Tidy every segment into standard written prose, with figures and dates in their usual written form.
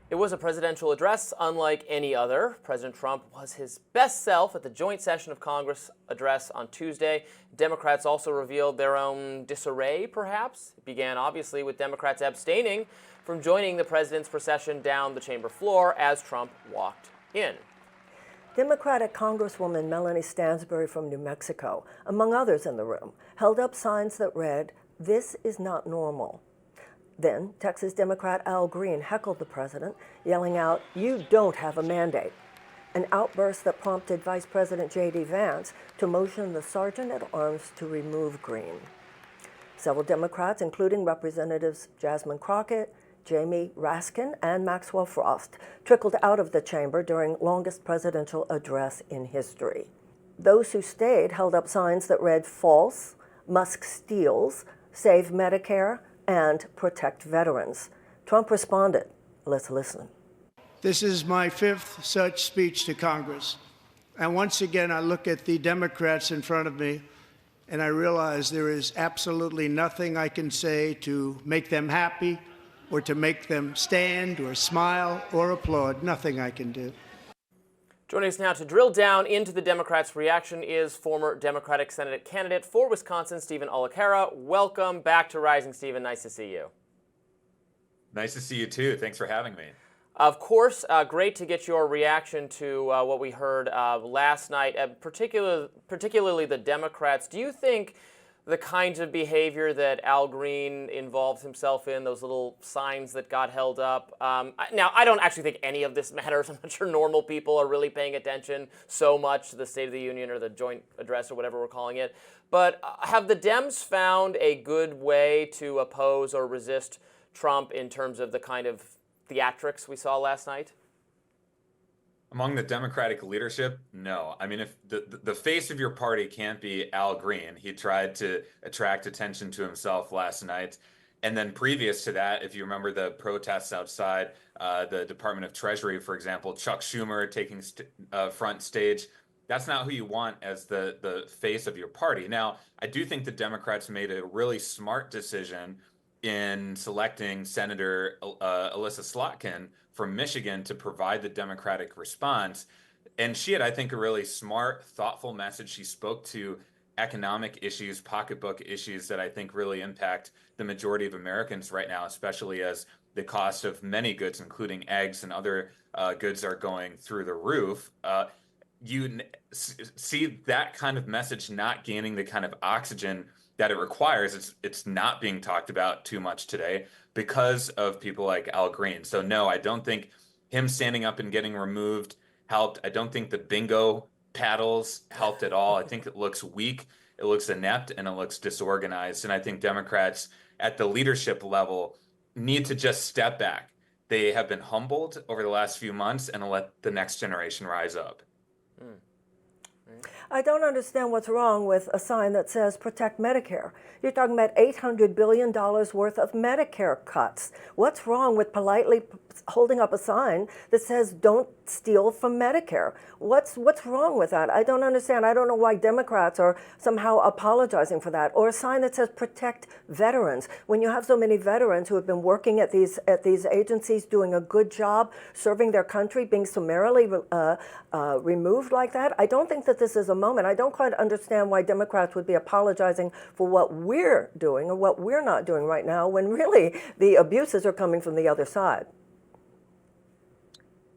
It was a presidential address unlike any other. President Trump was his best self at the joint session of Congress address on Tuesday. Democrats also revealed their own disarray, perhaps. It began, obviously, with Democrats abstaining from joining the president's procession down the chamber floor as Trump walked in. Democratic Congresswoman Melanie Stansbury from New Mexico, among others in the room, held up signs that read, "This is not normal." Then, Texas Democrat Al Green heckled the president, yelling out, "You don't have a mandate," an outburst that prompted Vice President J.D. Vance to motion the sergeant at arms to remove Green. Several Democrats, including Representatives Jasmine Crockett, Jamie Raskin, and Maxwell Frost, trickled out of the chamber during longest presidential address in history. Those who stayed held up signs that read, "False," "Musk steals," "Save Medicare," and "Protect veterans." Trump responded. Let's listen. This is my fifth such speech to Congress. And once again, I look at the Democrats in front of me, and I realize there is absolutely nothing I can say to make them happy or to make them stand or smile or applaud. Nothing I can do. Joining us now to drill down into the Democrats' reaction is former Democratic Senate candidate for Wisconsin, Steven Olikara. Welcome back to Rising, Steven. Nice to see you. Nice to see you, too. Thanks for having me. Of course, great to get your reaction to what we heard last night, particularly the Democrats. Do you think the kinds of behavior that Al Green involved himself in, those little signs that got held up. Now, I don't actually think any of this matters. I'm not sure normal people are really paying attention so much to the State of the Union or the joint address or whatever we're calling it. But have the Dems found a good way to oppose or resist Trump in terms of the kind of theatrics we saw last night? Among the Democratic leadership, no. I mean, if the face of your party can't be Al Green, he tried to attract attention to himself last night. And then previous to that, if you remember the protests outside the Department of Treasury, for example, Chuck Schumer taking front stage, that's not who you want as the face of your party. Now, I do think the Democrats made a really smart decision in selecting Senator Alyssa Slotkin from Michigan to provide the Democratic response. And she had, I think, a really smart, thoughtful message. She spoke to economic issues, pocketbook issues that I think really impact the majority of Americans right now, especially as the cost of many goods, including eggs and other goods, are going through the roof. You see that kind of message not gaining the kind of oxygen that it requires. It's not being talked about too much today because of people like Al Green. So no, I don't think him standing up and getting removed helped. I don't think the bingo paddles helped at all. I think it looks weak, it looks inept, and it looks disorganized. And I think Democrats at the leadership level need to just step back. They have been humbled over the last few months and let the next generation rise up. I don't understand what's wrong with a sign that says protect Medicare. You're talking about $800 billion worth of Medicare cuts. What's wrong with politely holding up a sign that says don't steal from Medicare? What's wrong with that? I don't understand. I don't know why Democrats are somehow apologizing for that. Or a sign that says protect veterans. When you have so many veterans who have been working at these agencies, doing a good job, serving their country, being summarily removed like that, I don't think that this is a moment. I don't quite understand why Democrats would be apologizing for what we're doing or what we're not doing right now when really the abuses are coming from the other side.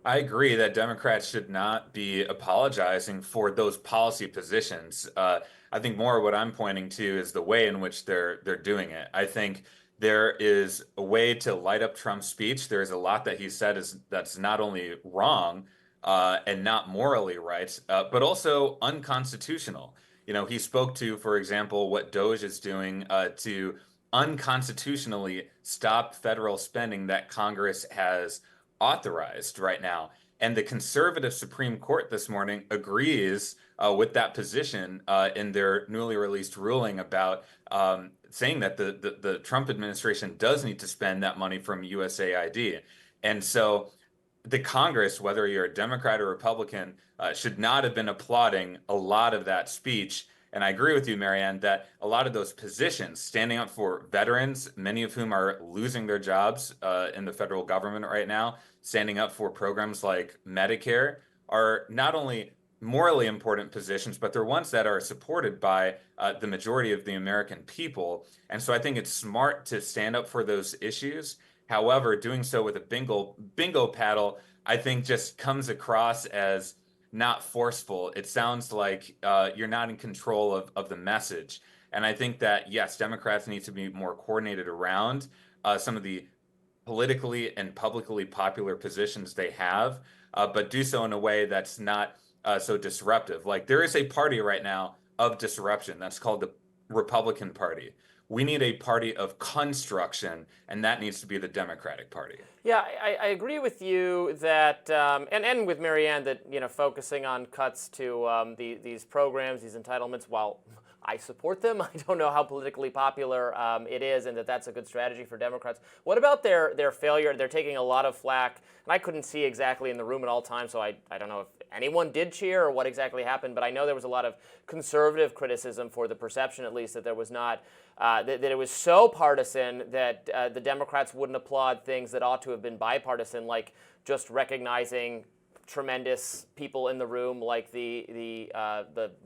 I agree that Democrats should not be apologizing for those policy positions. I think more what I'm pointing to is the way in which they're doing it. I think there is a way to light up Trump's speech. There's a lot that he said that's not only wrong and not morally right, but also unconstitutional. You know, he spoke to, for example, what DOJ is doing to unconstitutionally stop federal spending that Congress has authorized right now. And the conservative Supreme Court this morning agrees with that position in their newly released ruling about saying that the Trump administration does need to spend that money from USAID. And so the Congress, whether you're a Democrat or Republican, should not have been applauding a lot of that speech. And I agree with you, Marianne, that a lot of those positions, standing up for veterans, many of whom are losing their jobs in the federal government right now, standing up for programs like Medicare, are not only morally important positions, but they're ones that are supported by the majority of the American people. And so I think it's smart to stand up for those issues. However, doing so with a bingo paddle, I think just comes across as not forceful. It sounds like you're not in control of the message. And I think that, yes, Democrats need to be more coordinated around some of the politically and publicly popular positions they have, but do so in a way that's not so disruptive. Like, there is a party right now of disruption that's called the Republican Party. We need a party of construction, and that needs to be the Democratic Party. Yeah, I agree with you that, and with Marianne, that, focusing on cuts to these programs, these entitlements, while I support them, I don't know how politically popular it is, and that's a good strategy for Democrats. What about their failure? They're taking a lot of flack, and I couldn't see exactly in the room at all times, so I don't know if anyone did cheer or what exactly happened, but I know there was a lot of conservative criticism for the perception, at least, that there was not, that it was so partisan that the Democrats wouldn't applaud things that ought to have been bipartisan, like just recognizing tremendous people in the room, like the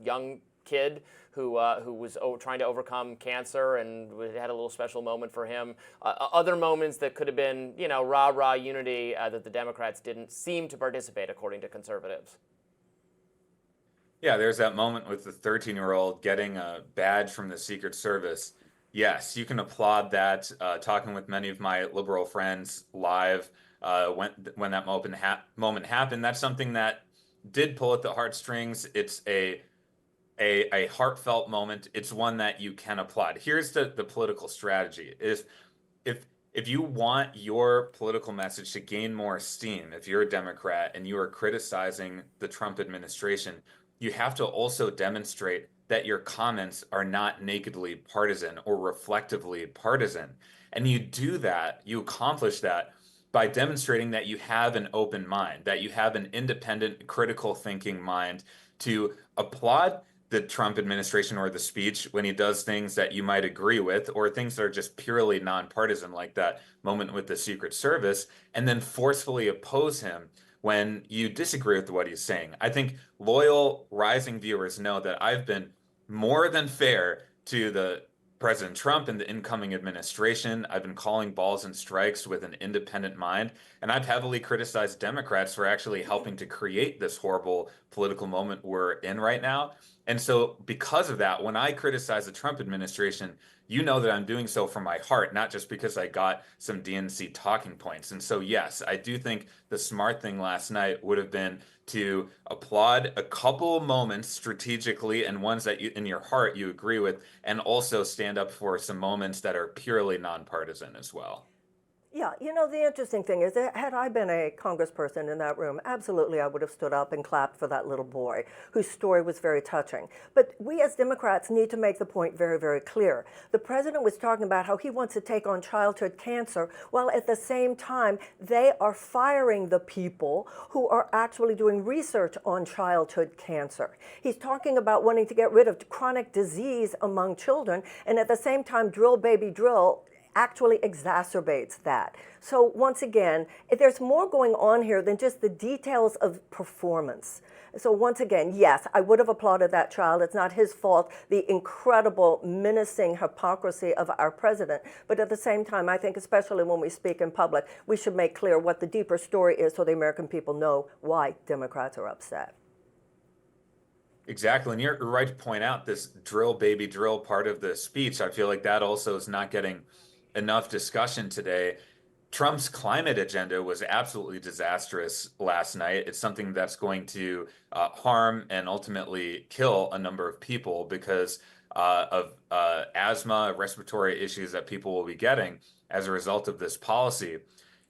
young kid who was trying to overcome cancer, and we had a little special moment for him. Other moments that could have been, rah-rah unity that the Democrats didn't seem to participate, according to conservatives. Yeah, there's that moment with the 13-year-old getting a badge from the Secret Service. Yes, you can applaud that. Talking with many of my liberal friends live when that moment happened, that's something that did pull at the heartstrings. It's a heartfelt moment. It's one that you can applaud. Here's the political strategy: if you want your political message to gain more steam, if you're a Democrat and you are criticizing the Trump administration, you have to also demonstrate that your comments are not nakedly partisan or reflectively partisan. And you do that, you accomplish that by demonstrating that you have an open mind, that you have an independent, critical thinking mind to applaud the Trump administration or the speech when he does things that you might agree with, or things that are just purely nonpartisan, like that moment with the Secret Service, and then forcefully oppose him when you disagree with what he's saying. I think loyal rising viewers know that I've been more than fair to the President Trump and the incoming administration. I've been calling balls and strikes with an independent mind, and I've heavily criticized Democrats for actually helping to create this horrible political moment we're in right now. And so because of that, when I criticize the Trump administration, you know that I'm doing so from my heart, not just because I got some DNC talking points. And so, yes, I do think the smart thing last night would have been to applaud a couple moments strategically and ones that in your heart you agree with, and also stand up for some moments that are purely nonpartisan as well. Yeah, the interesting thing is that had I been a congressperson in that room, absolutely I would have stood up and clapped for that little boy whose story was very touching. But we as Democrats need to make the point very, very clear. The president was talking about how he wants to take on childhood cancer, while at the same time they are firing the people who are actually doing research on childhood cancer. He's talking about wanting to get rid of chronic disease among children, and at the same time, drill baby drill actually exacerbates that. So once again, there's more going on here than just the details of performance. So once again, yes, I would have applauded that child. It's not his fault, the incredible menacing hypocrisy of our president. But at the same time, I think especially when we speak in public, we should make clear what the deeper story is so the American people know why Democrats are upset. Exactly. And you're right to point out this drill baby drill part of the speech. I feel like that also is not getting enough discussion today. Trump's climate agenda was absolutely disastrous last night. It's something that's going to harm and ultimately kill a number of people because of asthma, respiratory issues that people will be getting as a result of this policy.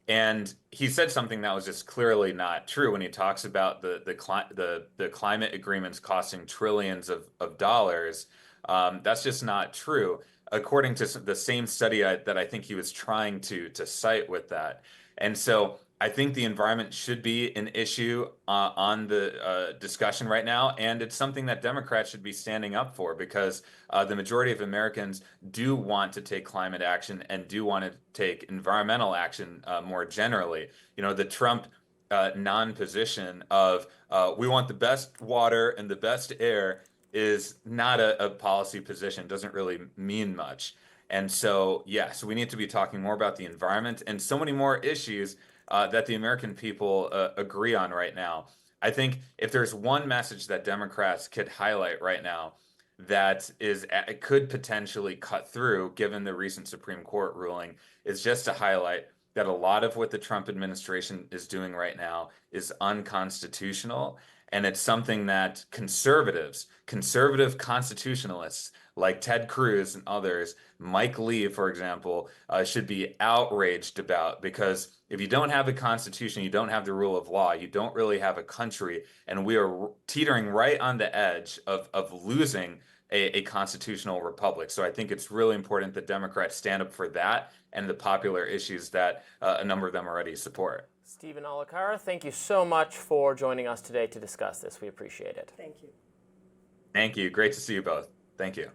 And he said something that was just clearly not true when he talks about the climate agreements costing trillions of dollars. That's just not true, according to the same study that I think he was trying to cite with that. And so I think the environment should be an issue on the discussion right now, and it's something that Democrats should be standing up for because the majority of Americans do want to take climate action and do want to take environmental action more generally. You know, the Trump non-position of we want the best water and the best air is not a policy position, doesn't really mean much. And so, yes, we need to be talking more about the environment and so many more issues that the American people agree on right now. I think if there's one message that Democrats could highlight right now that it could potentially cut through, given the recent Supreme Court ruling, is just to highlight that a lot of what the Trump administration is doing right now is unconstitutional. And it's something that conservative constitutionalists like Ted Cruz and others, Mike Lee, for example, should be outraged about because if you don't have a constitution, you don't have the rule of law, you don't really have a country, and we are teetering right on the edge of losing a constitutional republic. So I think it's really important that Democrats stand up for that and the popular issues that a number of them already support. Steven Olikara, thank you so much for joining us today to discuss this. We appreciate it. Thank you. Thank you. Great to see you both. Thank you.